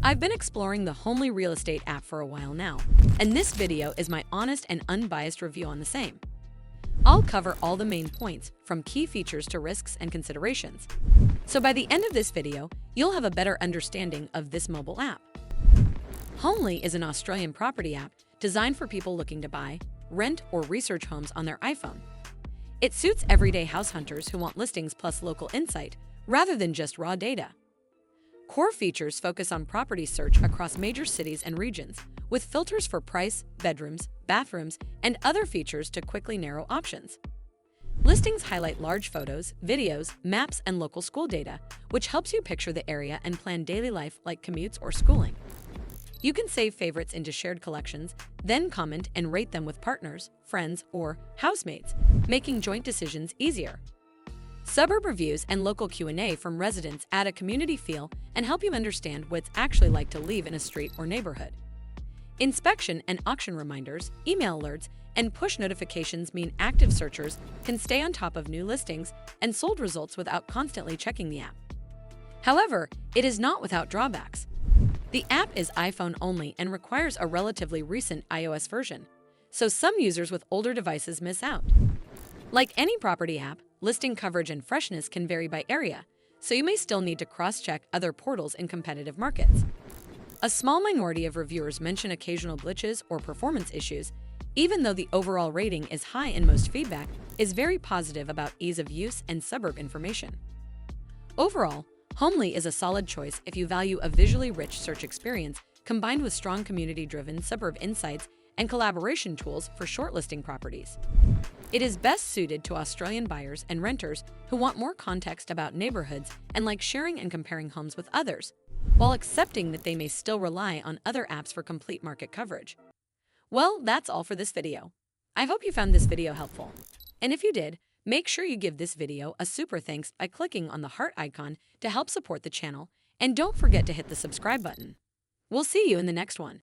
I've been exploring the Homely real estate app for a while now, and this video is my honest and unbiased review on the same. I'll cover all the main points, from key features to risks and considerations. So by the end of this video, you'll have a better understanding of this mobile app. Homely is an Australian property app designed for people looking to buy, rent, or research homes on their iPhone. It suits everyday house hunters who want listings plus local insight, rather than just raw data. Core features focus on property search across major cities and regions, with filters for price, bedrooms, bathrooms, and other features to quickly narrow options. Listings highlight large photos, videos, maps, and local school data, which helps you picture the area and plan daily life like commutes or schooling. You can save favorites into shared collections, then comment and rate them with partners, friends, or housemates, making joint decisions easier. Suburb reviews and local Q&A from residents add a community feel and help you understand what it's actually like to live in a street or neighborhood. Inspection and auction reminders, email alerts, and push notifications mean active searchers can stay on top of new listings and sold results without constantly checking the app. However, it is not without drawbacks. The app is iPhone only and requires a relatively recent iOS version, so some users with older devices miss out. Like any property app, listing coverage and freshness can vary by area, so you may still need to cross-check other portals in competitive markets. A small minority of reviewers mention occasional glitches or performance issues, even though the overall rating is high and most feedback is very positive about ease of use and suburb information. Overall, Homely is a solid choice if you value a visually rich search experience combined with strong community-driven suburb insights and collaboration tools for shortlisting properties. It is best suited to Australian buyers and renters who want more context about neighborhoods and like sharing and comparing homes with others, while accepting that they may still rely on other apps for complete market coverage. Well, that's all for this video. I hope you found this video helpful. And if you did, make sure you give this video a super thanks by clicking on the heart icon to help support the channel, and don't forget to hit the subscribe button. We'll see you in the next one.